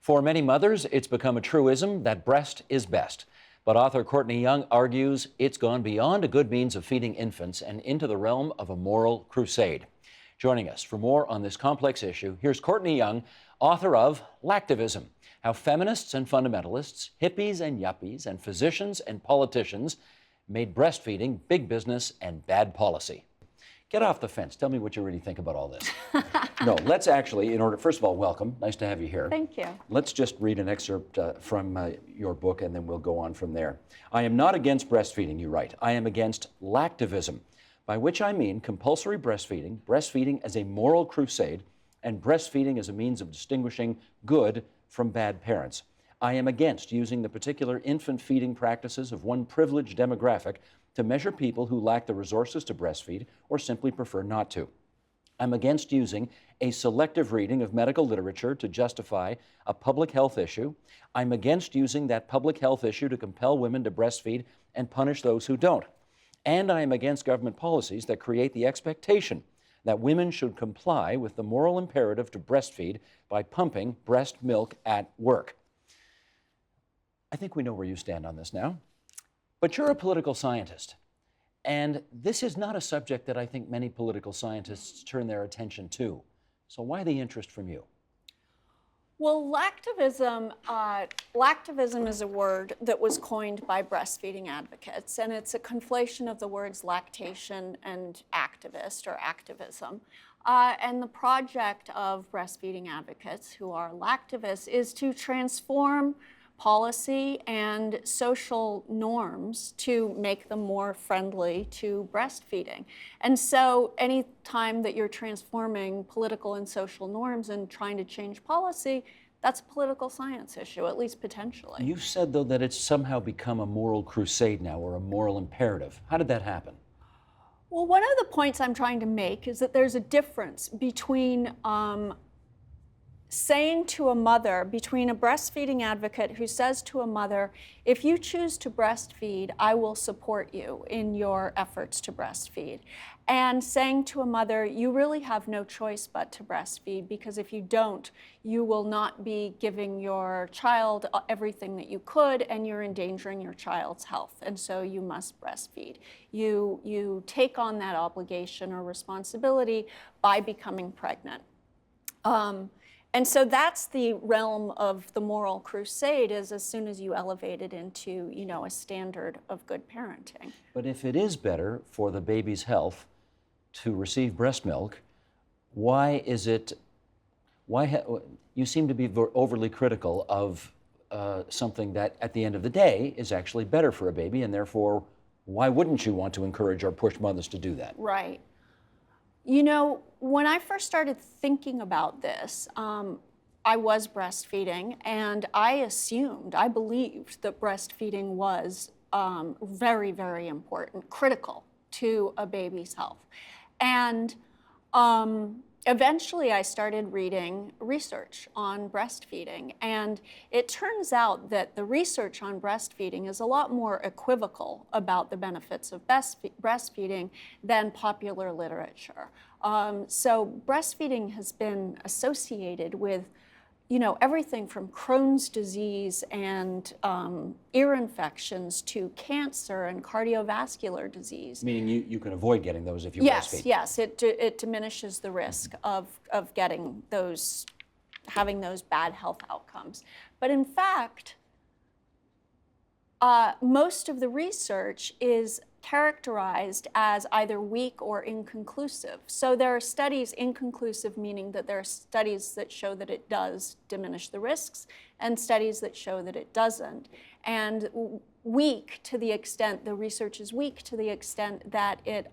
For many mothers, it's become a truism that breast is best. But author Courtney Jung argues it's gone beyond a good means of feeding infants and into the realm of a moral crusade. Joining us for more on this complex issue, here's Courtney Jung, author of Lactivism: How Feminists and Fundamentalists, Hippies and Yuppies, and Physicians and Politicians Made Breastfeeding Big Business and Bad Policy. Get off the fence. Tell me what you really think about all this. No, let's actually, first of all, welcome. Nice to have you here. Thank you. Let's just read an excerpt from your book, and then we'll go on from there. I am not against breastfeeding, you write. I am against lactivism, by which I mean compulsory breastfeeding, breastfeeding as a moral crusade, and breastfeeding as a means of distinguishing good from bad parents. I am against using the particular infant feeding practices of one privileged demographic to measure people who lack the resources to breastfeed or simply prefer not to. I'm against using a selective reading of medical literature to justify a public health issue. I'm against using that public health issue to compel women to breastfeed and punish those who don't. And I am against government policies that create the expectation that women should comply with the moral imperative to breastfeed by pumping breast milk at work. I think we know where you stand on this now. But you're a political scientist, and this is not a subject that I think many political scientists turn their attention to. So why the interest from you? Well, lactivism is a word that was coined by breastfeeding advocates, and it's a conflation of the words lactation and activist or activism. And the project of breastfeeding advocates who are lactivists is to transform policy and social norms to make them more friendly to breastfeeding. And so any time that you're transforming political and social norms and trying to change policy, that's a political science issue, at least potentially. You said, though, that it's somehow become a moral crusade now, or a moral imperative. How did that happen? Well, one of the points I'm trying to make is that there's a difference between saying to a mother, between a breastfeeding advocate who says to a mother, if you choose to breastfeed, I will support you in your efforts to breastfeed. And saying to a mother, you really have no choice but to breastfeed, because if you don't, you will not be giving your child everything that you could, and you're endangering your child's health, and so you must breastfeed. You take on that obligation or responsibility by becoming pregnant. And so that's the realm of the moral crusade, is as soon as you elevate it into, a standard of good parenting. But if it is better for the baby's health to receive breast milk, why you seem to be overly critical of something that at the end of the day is actually better for a baby, and therefore why wouldn't you want to encourage or push mothers to do that? Right. When I first started thinking about this, I was breastfeeding, and I believed that breastfeeding was very, very important, critical to a baby's health. And eventually I started reading research on breastfeeding, and it turns out that the research on breastfeeding is a lot more equivocal about the benefits of breastfeeding than popular literature. So breastfeeding has been associated with everything from Crohn's disease and ear infections to cancer and cardiovascular disease. Meaning you can avoid getting those if you breastfeed. Yes, it diminishes the risk of having those bad health outcomes. But in fact, most of the research is characterized as either weak or inconclusive. So there are studies, inconclusive meaning that there are studies that show that it does diminish the risks, and studies that show that it doesn't. And weak to the extent, the research is weak to the extent that it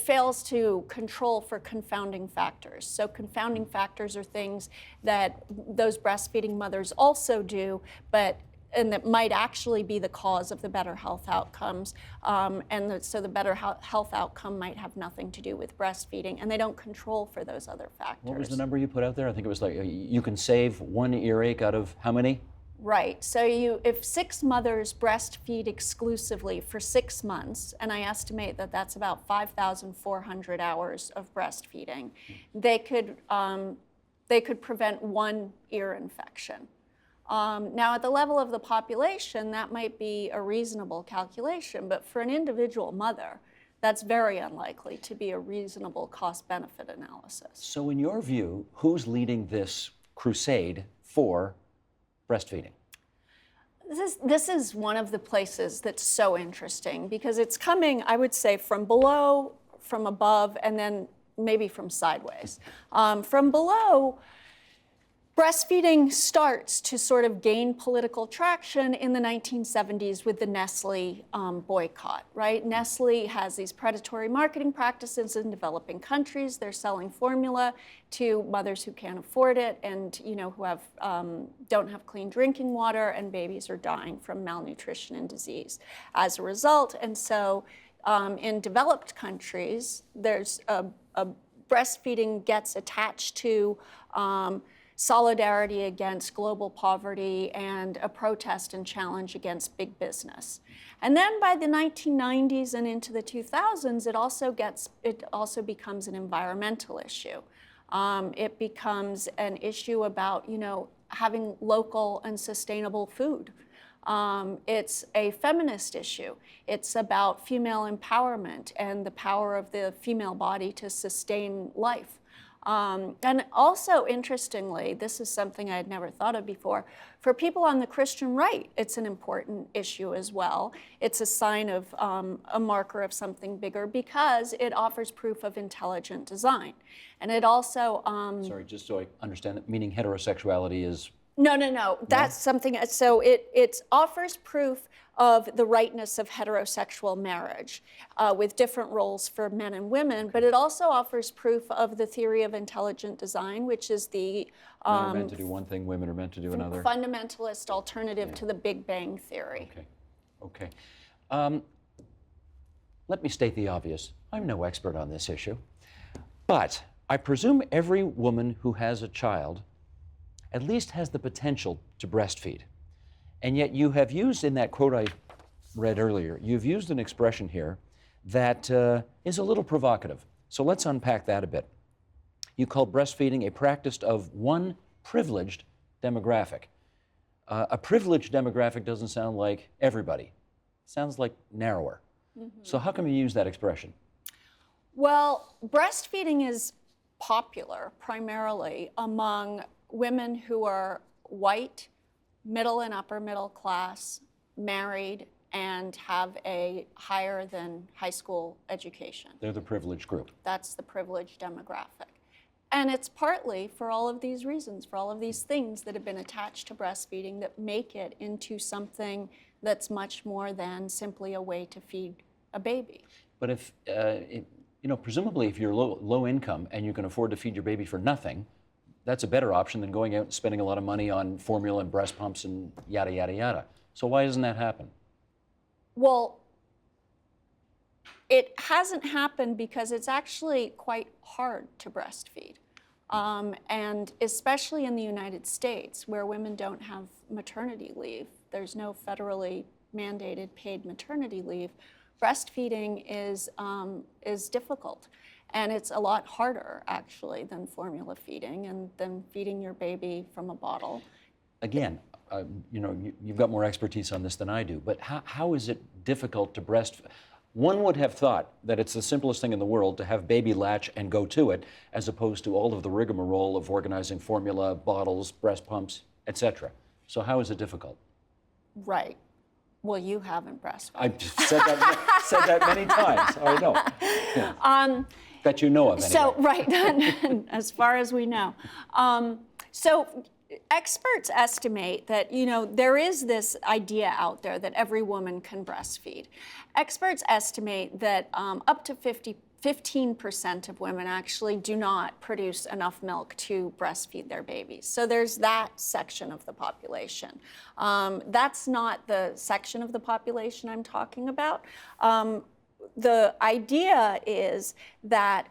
fails to control for confounding factors. So confounding factors are things that those breastfeeding mothers also do, and that might actually be the cause of the better health outcomes. So the better health outcome might have nothing to do with breastfeeding, and they don't control for those other factors. What was the number you put out there? I think it was like, you can save one earache out of how many? Right, so if 6 mothers breastfeed exclusively for 6 months, and I estimate that that's about 5,400 hours of breastfeeding, they could they could prevent one ear infection. Now, at the level of the population, that might be a reasonable calculation, but for an individual mother, that's very unlikely to be a reasonable cost-benefit analysis. So in your view, who's leading this crusade for breastfeeding? This is one of the places that's so interesting because it's coming, I would say, from below, from above, and then maybe from sideways. From below, breastfeeding starts to sort of gain political traction in the 1970s with the Nestle boycott, right? Nestle has these predatory marketing practices in developing countries. They're selling formula to mothers who can't afford it and who have don't have clean drinking water, and babies are dying from malnutrition and disease as a result. And so in developed countries, there's a breastfeeding gets attached to solidarity against global poverty and a protest and challenge against big business. And then by the 1990s and into the 2000s, it also becomes an environmental issue. It becomes an issue about, having local and sustainable food. It's a feminist issue. It's about female empowerment and the power of the female body to sustain life. And also, interestingly, this is something I had never thought of before, for people on the Christian right, it's an important issue as well. It's a sign of a marker of something bigger because it offers proof of intelligent design. And it also... Sorry, just so I understand it, meaning heterosexuality is... No. That's something, so it offers proof of the rightness of heterosexual marriage with different roles for men and women, but it also offers proof of the theory of intelligent design, which is the men are meant to do one thing, women are meant to do another. Fundamentalist alternative to the Big Bang Theory. Okay. Let me state the obvious. I'm no expert on this issue, but I presume every woman who has a child at least has the potential to breastfeed. And yet you have used, in that quote I read earlier, you've used an expression here that is a little provocative. So let's unpack that a bit. You call breastfeeding a practice of one privileged demographic. A privileged demographic doesn't sound like everybody. It sounds like narrower. Mm-hmm. So how come you use that expression? Well, breastfeeding is popular primarily among women who are white, middle and upper middle class, married, and have a higher than high school education. They're the privileged group. That's the privileged demographic. And it's partly for all of these reasons, for all of these things that have been attached to breastfeeding that make it into something that's much more than simply a way to feed a baby. But if, presumably if you're low income and you can afford to feed your baby for nothing, that's a better option than going out and spending a lot of money on formula and breast pumps and yada, yada, yada. So why doesn't that happen? Well, it hasn't happened because it's actually quite hard to breastfeed. And especially in the United States, where women don't have maternity leave, there's no federally mandated paid maternity leave, breastfeeding is difficult. And it's a lot harder, actually, than formula feeding and than feeding your baby from a bottle. Again, you've got more expertise on this than I do, but how is it difficult to breastfeed? One would have thought that it's the simplest thing in the world to have baby latch and go to it, as opposed to all of the rigmarole of organizing formula, bottles, breast pumps, etc. So how is it difficult? Right. Well, you haven't breastfed. I've said that many times. I know. Yeah. That you know of, anyway. So, right, as far as we know. So experts estimate that, there is this idea out there that every woman can breastfeed. Experts estimate that up to 15% of women actually do not produce enough milk to breastfeed their babies. So there's that section of the population. That's not the section of the population I'm talking about. The idea is that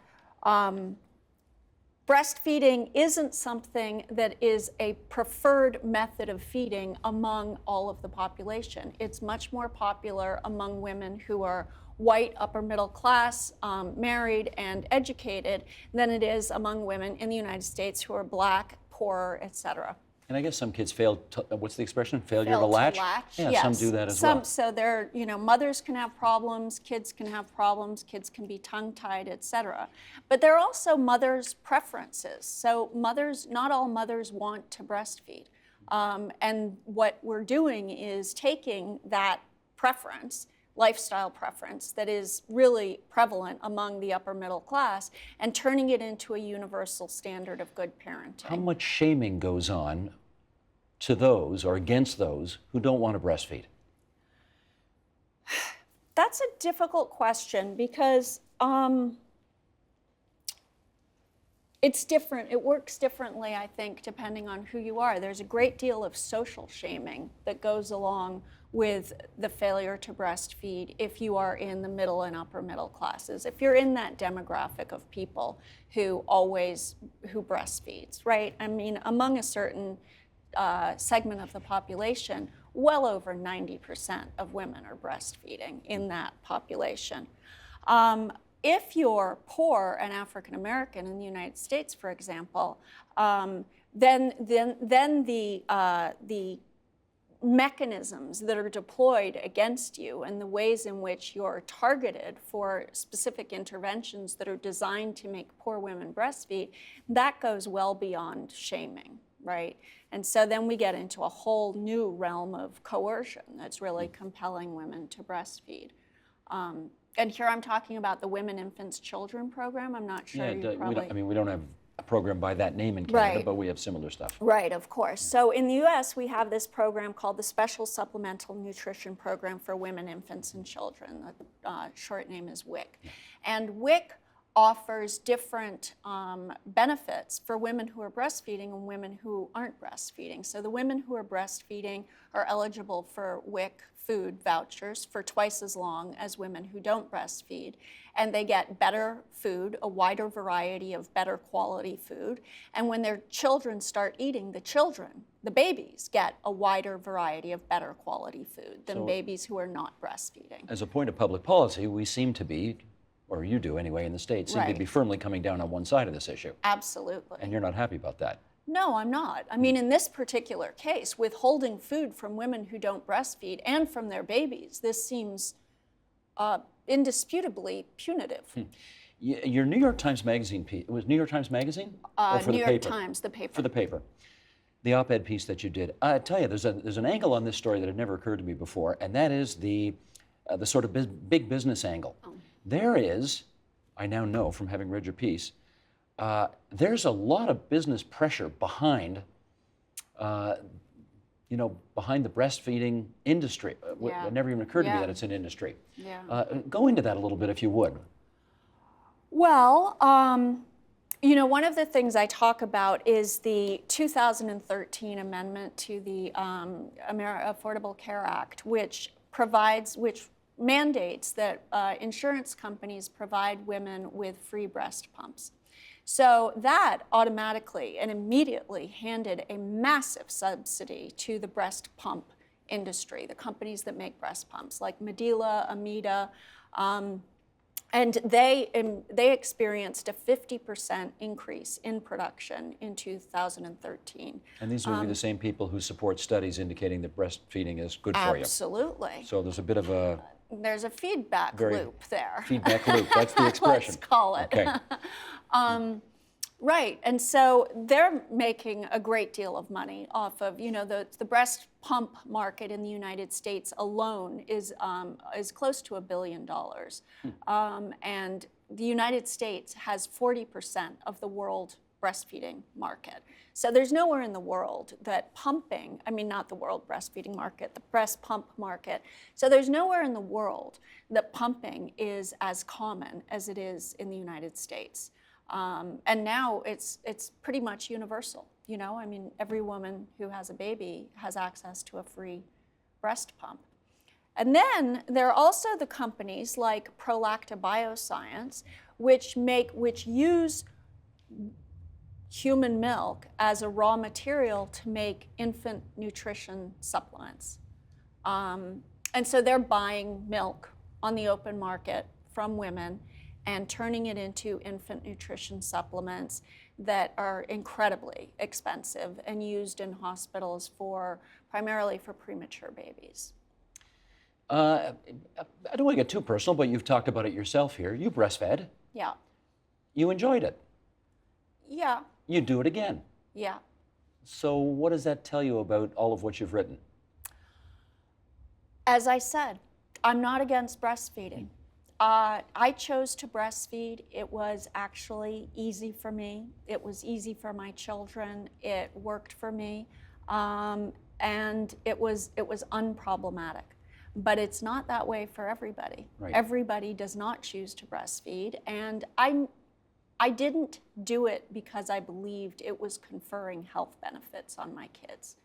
breastfeeding isn't something that is a preferred method of feeding among all of the population. It's much more popular among women who are white, upper middle class, married, and educated than it is among women in the United States who are black, poor, etc. And I guess some kids fail to, what's the expression? Failure to Fail latch? Yeah, Yes. some do that as well. So they're, mothers can have problems, kids can have problems, kids can be tongue-tied, etc. But there are also mothers' preferences. So not all mothers want to breastfeed. And what we're doing is taking that preference, lifestyle preference that is really prevalent among the upper middle class, and turning it into a universal standard of good parenting. How much shaming goes on to those or against those who don't want to breastfeed? That's a difficult question because it's different. It works differently, I think, depending on who you are. There's a great deal of social shaming that goes along with the failure to breastfeed if you are in the middle and upper middle classes. If you're in that demographic of people who breastfeeds, right? I mean, among a certain segment of the population, well over 90% of women are breastfeeding in that population. If you're poor and African American in the United States, for example, then the mechanisms that are deployed against you and the ways in which you're targeted for specific interventions that are designed to make poor women breastfeed, that goes well beyond shaming, right? And so then we get into a whole new realm of coercion that's really compelling women to breastfeed. And here I'm talking about the Women, Infants, Children program. I'm not sure you probably... we don't have a program by that name in Canada, Right. but we have similar stuff. Right, of course. So in the U.S., we have this program called the Special Supplemental Nutrition Program for Women, Infants, and Children. The short name is WIC. And WIC offers different benefits for women who are breastfeeding and women who aren't breastfeeding. So the women who are breastfeeding are eligible for WIC food vouchers for twice as long as women who don't breastfeed. And they get better food, a wider variety of better quality food. And when their children start eating, the babies get a wider variety of better quality food than babies who are not breastfeeding. As a point of public policy, we seem to be, or you do anyway in the States, seem to Right. be firmly coming down on one side of this issue. Absolutely. And you're not happy about that. No, I'm not. I mean, in this particular case, withholding food from women who don't breastfeed and from their babies, this seems indisputably punitive. Your New York Times Magazine piece, it was New York Times Magazine? Or for New the York paper? Times, the paper. For the paper. The op-ed piece that you did. I tell you, there's an angle on this story that had never occurred to me before, and that is the sort of big business angle. Oh. There is, I now know from having read your piece, there's a lot of business pressure behind behind the breastfeeding industry. Yeah. It never even occurred to me Yeah. that it's an industry. Yeah. Go into that a little bit if you would. Well, one of the things I talk about is the 2013 amendment to the Affordable Care Act, which mandates that insurance companies provide women with free breast pumps. So that automatically and immediately handed a massive subsidy to the breast pump industry, the companies that make breast pumps, like Medela, Amida, and they experienced a 50% increase in production in 2013. And these would be the same people who support studies indicating that breastfeeding is good for you. Absolutely. So there's a bit of a There's a feedback loop there. feedback loop. That's the expression. Let's call it. Okay. Right, and so they're making a great deal of money off of, the breast pump market in the United States alone is close to $1 billion. And the United States has 40% of the world breastfeeding market. So there's nowhere in the world that not the world breastfeeding market, the breast pump market. So there's nowhere in the world that pumping is as common as it is in the United States. And now it's pretty much universal. Every woman who has a baby has access to a free breast pump. And then there are also the companies like Prolacta Bioscience, which use human milk as a raw material to make infant nutrition supplements. And so they're buying milk on the open market from women and turning it into infant nutrition supplements that are incredibly expensive and used in hospitals primarily for premature babies. I don't want to get too personal, but you've talked about it yourself here. You breastfed. Yeah. You enjoyed it. Yeah. You do it again. Yeah. So what does that tell you about all of what you've written? As I said, I'm not against breastfeeding. I chose to breastfeed. It was actually easy for me. It was easy for my children. It worked for me, and it was unproblematic. But it's not that way for everybody. Right. Everybody does not choose to breastfeed, and I didn't do it because I believed it was conferring health benefits on my kids.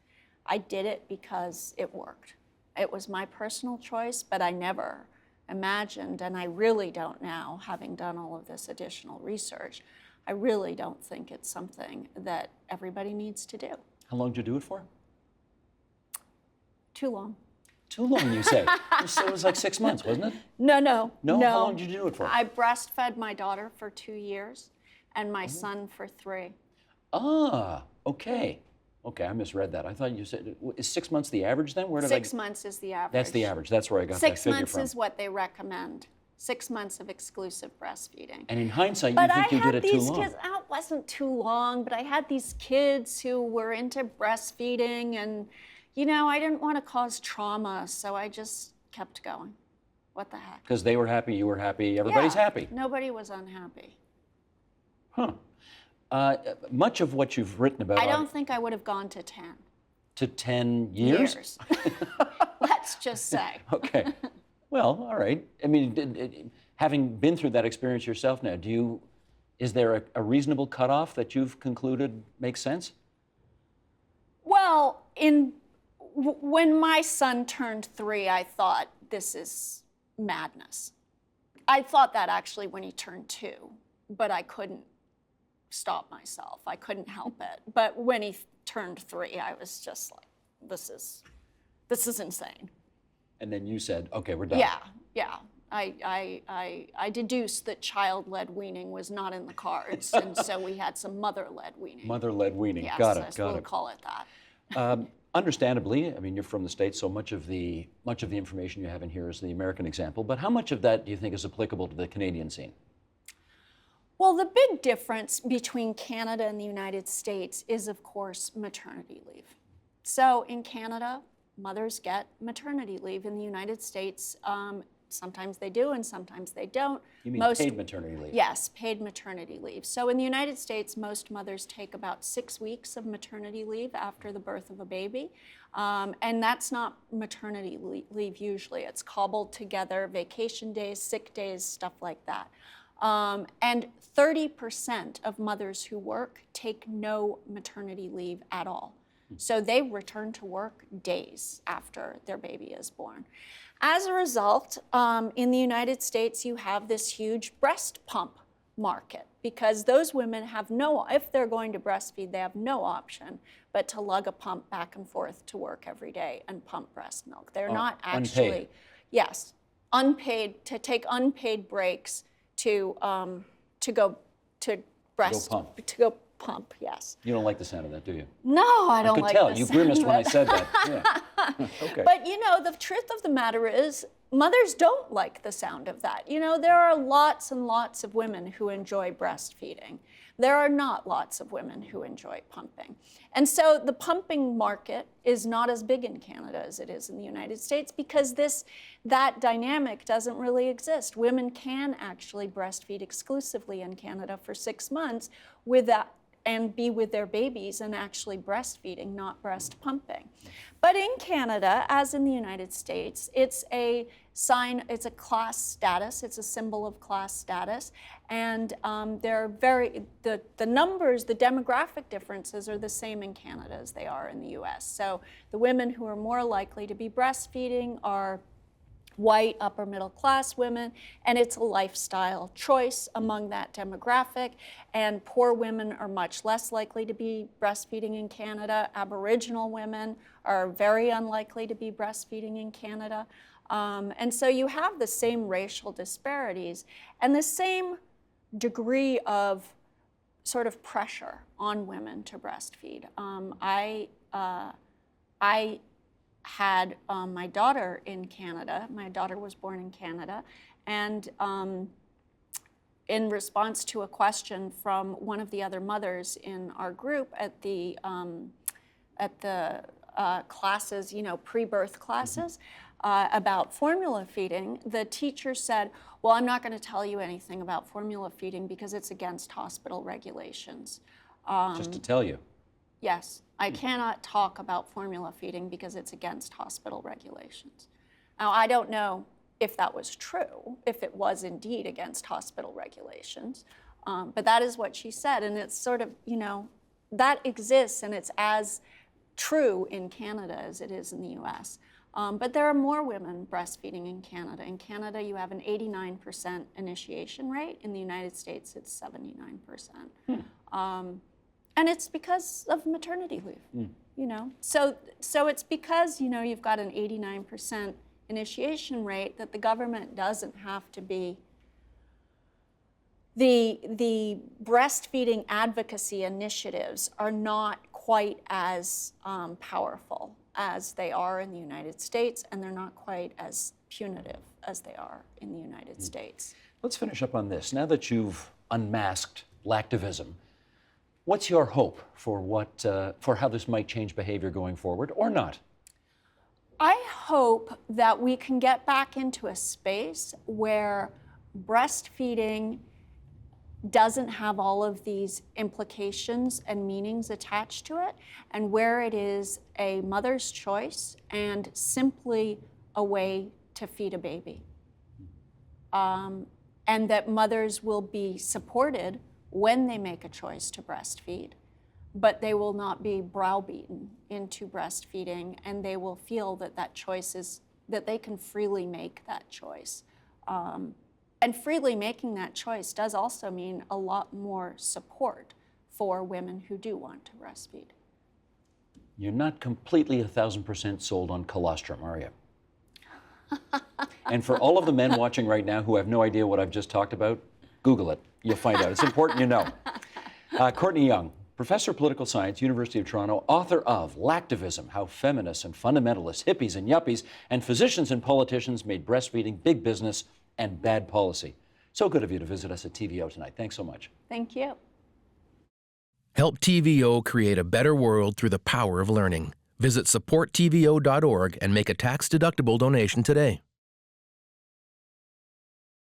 I did it because it worked. It was my personal choice, but I never imagined, and I really don't now, having done all of this additional research, I really don't think it's something that everybody needs to do. How long did you do it for? Too long. Too long, you say? It was like 6 months, wasn't it? No. No? How long did you do it for? I breastfed my daughter for 2 years and my son for 3. Ah, okay. Okay, I misread that. I thought you said, is 6 months the average then? Where did 6 months is the average. That's the average. That's where I got that 6 figure months from. is what they recommend. 6 months of exclusive breastfeeding. And in hindsight, But you think you did it too these long. kids, it wasn't too long, but I had these kids who were into breastfeeding, and I didn't want to cause trauma, so I just kept going. What the heck? Because they were happy, you were happy, everybody's Yeah, happy. Nobody was unhappy. Huh. Much of what you've written about... I don't think I would have gone to 10. To 10 years? Let's just say. Okay. Well, all right. I mean, having been through that experience yourself now, is there a reasonable cutoff that you've concluded makes sense? Well, when my son turned 3, I thought, this is madness. I thought that actually when he turned 2, but I couldn't stop myself. I couldn't help it. But when he turned 3, I was just like, this is insane. And then you said, okay, we're done. Yeah. I deduced that child-led weaning was not in the cards, and so we had some mother-led weaning. Mother-led weaning. Yes, Got it. we'll call it that. Understandably, I mean, you're from the States, so much of the information you have in here is the American example, but how much of that do you think is applicable to the Canadian scene? Well, the big difference between Canada and the United States is, of course, maternity leave. So in Canada, mothers get maternity leave. In the United States, sometimes they do and sometimes they don't. You mean paid maternity leave? Yes, paid maternity leave. So in the United States, most mothers take about 6 weeks of maternity leave after the birth of a baby. And that's not maternity leave usually. It's cobbled together, vacation days, sick days, stuff like that. And 30% of mothers who work take no maternity leave at all. So they return to work days after their baby is born. As a result, in the United States, you have this huge breast pump market because those women have if they're going to breastfeed, they have no option but to lug a pump back and forth to work every day and pump breast milk. They're not actually, unpaid. Yes, unpaid, to take unpaid breaks to go pump, yes. You don't like the sound of that, do you? No, I don't like I could tell. the You sound grimaced of when I it. said that. Yeah. Okay. But the truth of the matter is, mothers don't like the sound of that. There are lots and lots of women who enjoy breastfeeding. There are not lots of women who enjoy pumping. And so the pumping market is not as big in Canada as it is in the United States because that dynamic doesn't really exist. Women can actually breastfeed exclusively in Canada for 6 months and be with their babies and actually breastfeeding, not breast pumping. But in Canada, as in the United States, it's a class status, it's a symbol of class status, and the numbers, the demographic differences are the same in Canada as they are in the US. So the women who are more likely to be breastfeeding are white, upper middle class women, and it's a lifestyle choice among that demographic. And poor women are much less likely to be breastfeeding in Canada. Aboriginal women are very unlikely to be breastfeeding in Canada. And so you have the same racial disparities and the same degree of sort of pressure on women to breastfeed. I had my daughter in Canada. My daughter was born in Canada, and in response to a question from one of the other mothers in our group at the classes, pre-birth classes, about formula feeding, the teacher said, well, I'm not going to tell you anything about formula feeding because it's against hospital regulations. Just to tell you. Yes, I cannot talk about formula feeding because it's against hospital regulations. Now, I don't know if that was true, if it was indeed against hospital regulations, but that is what she said, and it's sort of, that exists, and it's as true in Canada as it is in the US. But there are more women breastfeeding in Canada. In Canada, you have an 89% initiation rate. In the United States, it's 79%. And it's because of maternity leave, So it's because, you've got an 89% initiation rate that the government doesn't have to be. The breastfeeding advocacy initiatives are not quite as powerful as they are in the United States, and they're not quite as punitive as they are in the United States. Let's finish up on this. Now that you've unmasked Lactivism, what's your hope for how this might change behavior going forward, or not? I hope that we can get back into a space where breastfeeding doesn't have all of these implications and meanings attached to it, and where it is a mother's choice and simply a way to feed a baby. And that mothers will be supported when they make a choice to breastfeed, but they will not be browbeaten into breastfeeding, and they will feel that that they can freely make that choice. And freely making that choice does also mean a lot more support for women who do want to breastfeed. You're not completely 1,000% sold on colostrum, are you? And for all of the men watching right now who have no idea what I've just talked about, Google it. You'll find out. It's important you know. Courtney Jung, professor of political science, University of Toronto, author of Lactivism, How Feminists and Fundamentalists, Hippies and Yuppies, and Physicians and Politicians Made Breastfeeding Big Business and Bad Policy. So good of you to visit us at TVO tonight. Thanks so much. Thank you. Help TVO create a better world through the power of learning. Visit supporttvo.org and make a tax-deductible donation today.